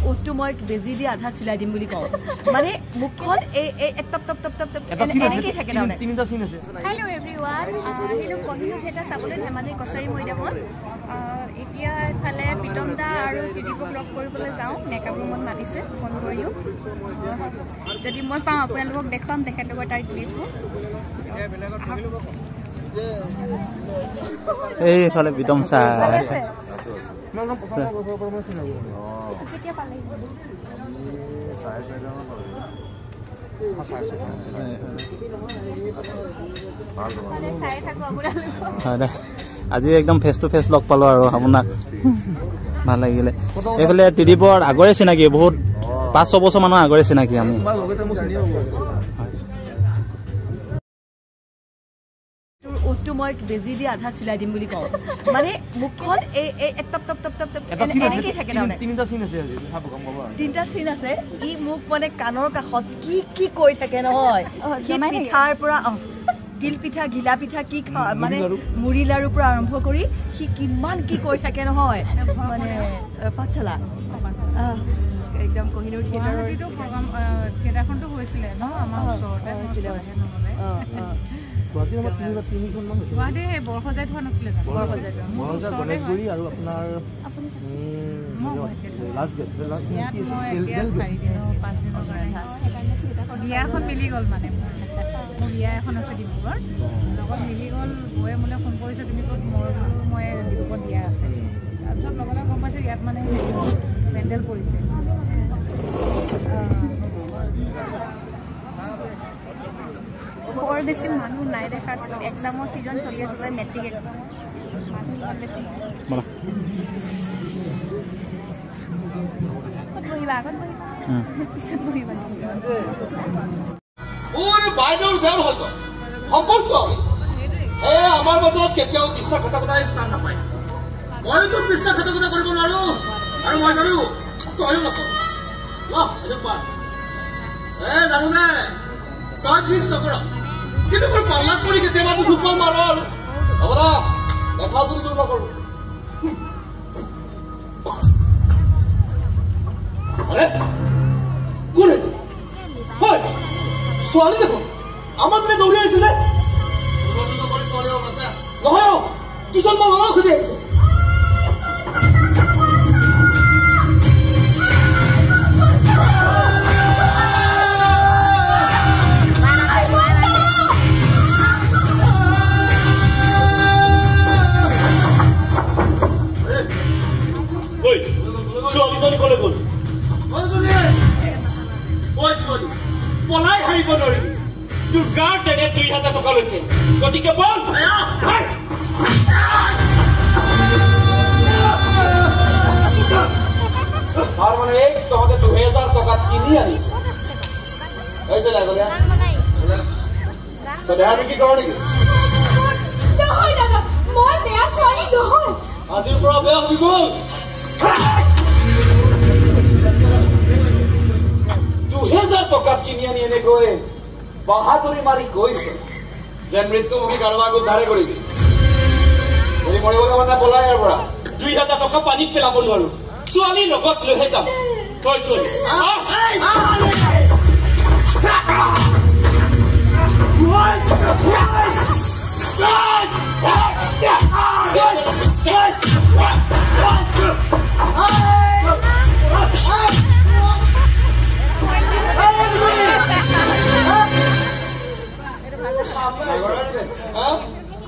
ওটো মই বেজি দি আধা চিলাই দিম বুলি কওঁ মানে মুখখন এই top top top top top এনেকৈ থাকে তাৰমানে তিনিটা চিন আছে হেল্ল' এভৰিৱান হেল্ল' কহিনো থিয়েটাৰ চাবলৈ ধেমাজি কছাৰী মৈদামত এতিয়া ইফালে প্ৰীতম দা আৰু টিডিপক লগ কৰিবলৈ যাওঁ মেকআপ ৰুমত মাতিছে ফোন কৰিও যদি মই পাওঁ আপোনালোকক দেখুৱাম তেখেতলোকৰ তাৰ ক্লিপবোৰ এইফালে প্ৰীতম ছাৰ কেতিয়া পালে আজি একদম ফেচ টু ফেচ লগ পালো আৰু আপোনাক ভাল লাগিলে এইফালে টিডিপৰ আগৰে চিনাকি বহুত 5-6 বছৰ মানৰ আগৰে চিনাকি আমি ওটো মই বেজি দি আধা চিলাই দিম বুলি কওঁ মানে মুখখন এই টপ টপ টপ টপ এনেকৈ থাকে তাৰমানে তিনিটা চিন আছে আজি তিনিটা চিন আছে ই মোক মানে কাণৰ কাষত কি কি কৈ থাকে নহয় সি পিঠাৰ পৰা তিল পিঠা ঘিলা পিঠা কি মানে মুড়ি লাৰুৰ পৰা আৰম্ভ কৰি সি কিমান কি কৈ থাকে নহয় মানে পাঠশালা একদম কহিনুৰ থিয়েটাৰৰ প্ৰগ্ৰাম থিয়েটাৰখনটো হৈছিলে ন আমাৰ ওচৰতে গুৱাহাটী বৰসজাই থোৱা নাছিলে গণেশগুৰি আৰু আপোনাৰ বিয়া এখন মিলি গ'ল মানে মোৰ বিয়া এখন আছে ডিব্ৰুগড় লগত মিলি গ'ল বৌয়ে মোলৈ ফোন কৰিছে তুমি ক'ত মই ডিব্ৰুগড়ত বিয়া আছে তাৰপিছত লগতে গম পাইছোঁ ইয়াত মানে পেণ্ডেল পৰিছে বৰ বেছি মানুহ নাই দেখা এক্সামৰ ছিজন চলি আছে মেট্ৰিক এক্সাম আগত বহিবা পিছত বহিবা বাইদেউৰ দেউৰ হয়তো সম্পৰ্ক আমাৰ মাজত কেতিয়াও বিশ্বাসঘাতকতাই স্থান নাপায় মইতো বিশ্বাসঘাতকতা কৰিব নোৱাৰো আৰু মই জানো তইও নকৰ জানো নে তই ফিক্স নকৰ কিন্তু মোৰ পাল্লাত পৰি কেতিয়াবা দুখ মাৰ আৰু হ'ব দা দেখা যদি চুৰ নকৰো আৰে কোন এটো হয় ছোৱালী দেখো আমাৰ পিনে দৌৰি আহিছে যে নহয় দুজন মানুহ খুদি আহিছে ছোৱালীজনী কলে গ'ল পলাই হাৰিব নোৱাৰিবি তোৰ গাৰ তেনে 2000 টকা লৈছে গতিকে বল তাৰ মানে তহঁতে 2000 টকা কিনি আনিছে দেহা বিক্ৰী কৰ নেকি নহয় দাদা মই বেয়া ছোৱালী নহয় আজিৰ পৰা বেয়া হৈ গ'ল 2000 টকাত কিনি আনি এনেকৈ বাহাদুৰি মাৰি কৈছে যে মৃত্যুমুখী কাৰোবাক উদ্ধাৰে কৰিবি যদি মৰিব যাব না পলাই ইয়াৰ পৰা 2000 টকা পানীত পেলাব নোৱাৰো ছোৱালী লগত লৈহে যাম তই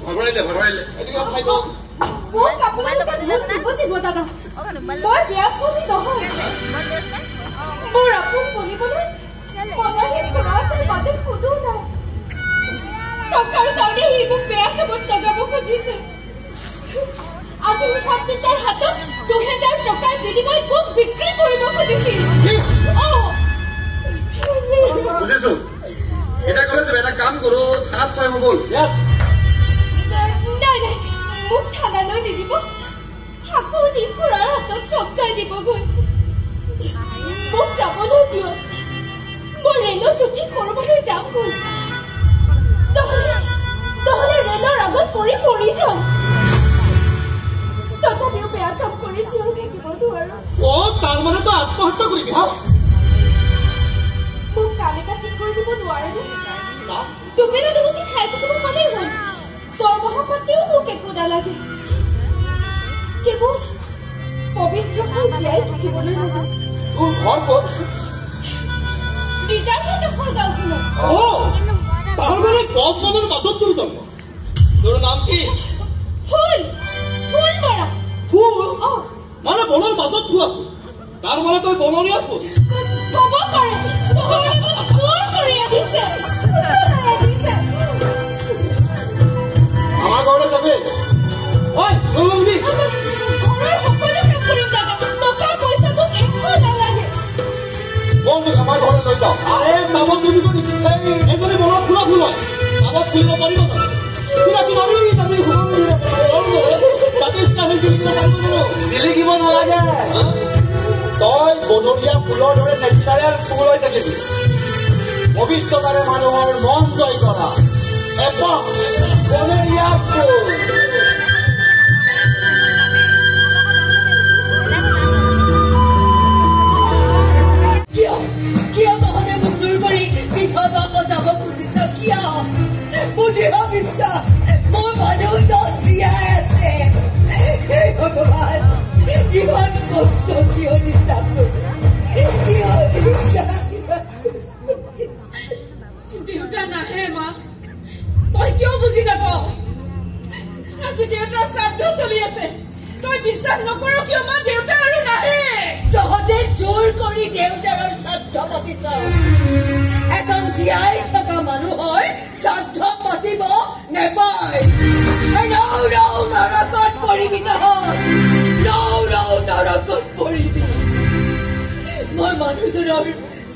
ভাগৰিলে মোক আপোনালোকে বুজিব দাদা মই বেয়া ছোৱালী নহয় মোৰ আপোন বনিবলৈ মনাহীন ঘৰত বাদে কোনো নাই টকাৰ কাৰণে সি মোক বেয়া কামত লগাব খুজিছে আজিৰ সাতটো তাৰ হাতত 2000 টকাৰ বিনিময়ত মোক বিক্ৰী কৰিব খুজিছিল বুজিছো এটা কলে যে এটা কাম কৰো থানাত থৈ বল নাই নাই মোক থানালৈ নিদিব আকৌ নি খুৰাৰ হাতত চবচাই দিবগৈ মোক যাবলৈ দিয়ক মই ৰেলত উঠি কৰবালৈ যামগৈ নহলে ৰেলৰ আগত পৰি যাম তথাপিও বেয়া কাম কৰি মৰি জীয়াই থাকিব নোৱাৰো তাৰ মানে তই আত্মহত্যা কৰিবি হা মোক কাম এটা ঠিক কৰি দিব নোৱাৰেনে তুমি মোক খাই থাকিব পালেই হ'ল দৰমহা পাতিও মোক একো নালাগে কেৱল পবিত্ৰ হৈ জীয়াই থাকিবলৈ লাগে তোৰ ঘৰ ক'ত বিজাৰডোখৰ গাঁওখনত তাৰ মানে 10 মানৰ পাছত তোৰ জন্ম তোৰ নাম কি ফুল ফুল মৰা ফুল মানে বনৰ মাজত ফুৰা ফুল তাৰ মানে তই বনৰীয়া ফুল হ'ব পাৰে চহৰে মোক চোৰ কৰি আনিছে আমাৰ ঘৰলৈ যাবি ঐ নলবি ঘৰৰ সকলো কাম কৰিম দাদা টকা পইচা মোক একো নালাগে বন্ধু আমাৰ ঘৰলৈ লৈ যাওঁ আৰে নামত তুমি এজনী বনত ফুৰা ফুল হয় নামত ফুৰিব পাৰিব জানো চিনাকি মাৰি তাতে জিলিকিব নালাগে তই বনৰীয়া ফুলৰ দৰে নেচাৰেল ফুল হৈ থাকিবি ভৱিষ্যতৰে মানুহৰ মন জয় কৰা এপাহ বনৰীয়া ফুল কিয় তহঁতে মোক জোৰ কৰি বিধৱাক যাব খুজিছ কিয় মোৰ দৃঢ় বিশ্বাস মোৰ মানুহজন জীয়াই আছে ভগৱান ইমান কষ্ট কিয় বিশ্বাস দেউতা নাহে মা তই কিয় বুজি নাপাৱ আজি দেউতাৰ শ্ৰাদ্ধ চলি আছে তই বিশ্বাস নকৰ কিয় মা দেউতা আৰু নাহে তহঁতে জোৰ কৰি দেউতাৰ শ্ৰাদ্ধ পাতিছ এখন জীয়াই থকা মানুহৰ শ্ৰাদ্ধ পাতিব নেপায় নৰকত পৰিবি নহয় নৰকত পৰিবি মই মানুহজনৰ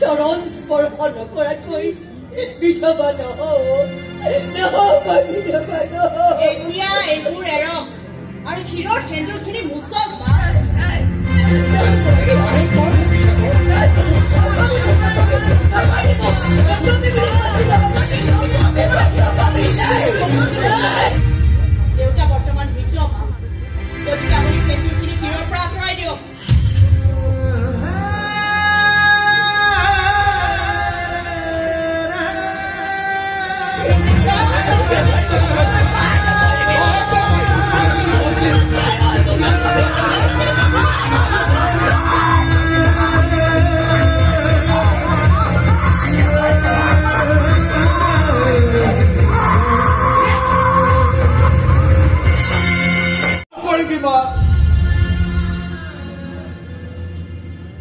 চৰণ স্পৰ্শ নকৰাকৈ বিধৱা এতিয়া এইবোৰ এৰক আৰু ক্ষীৰৰ সেন্দুৰখিনি মুচক দেউতা বৰ্তমান মৃত মা গতিকে আপুনি সেন্দুৰখিনি ক্ষীৰৰ পৰা আঁতৰাই দিয়ক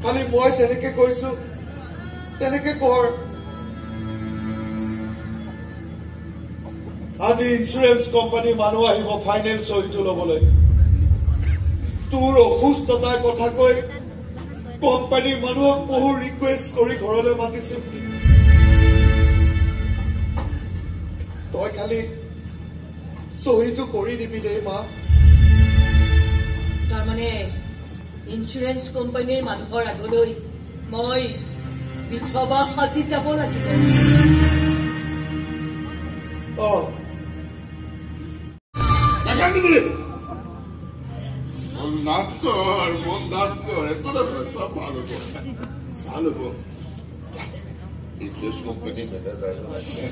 খালি মই যেনেকে কৈছো তেনেকে কৰ আজি ইঞ্চুৰেঞ্চ কোম্পানীৰ মানুহ আহিব ফাইনেল সহিটো ল'বলৈ তোৰ অসুস্থতাৰ কথা কৈ কোম্পানীৰ মানুহক বহু ৰিকুৱেষ্ট কৰি ঘৰলৈ মাতিছে তই খালি সহিটো কৰি দিবি দেই মা তাৰমানে ইঞ্চুৰেঞ্চ কোম্পানীৰ মানুহৰ আগলৈ মই বিধৱা সাজি যাব লাগিব Insurance company manager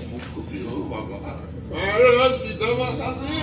মুখ কপিও বাবা বিধবা সাজি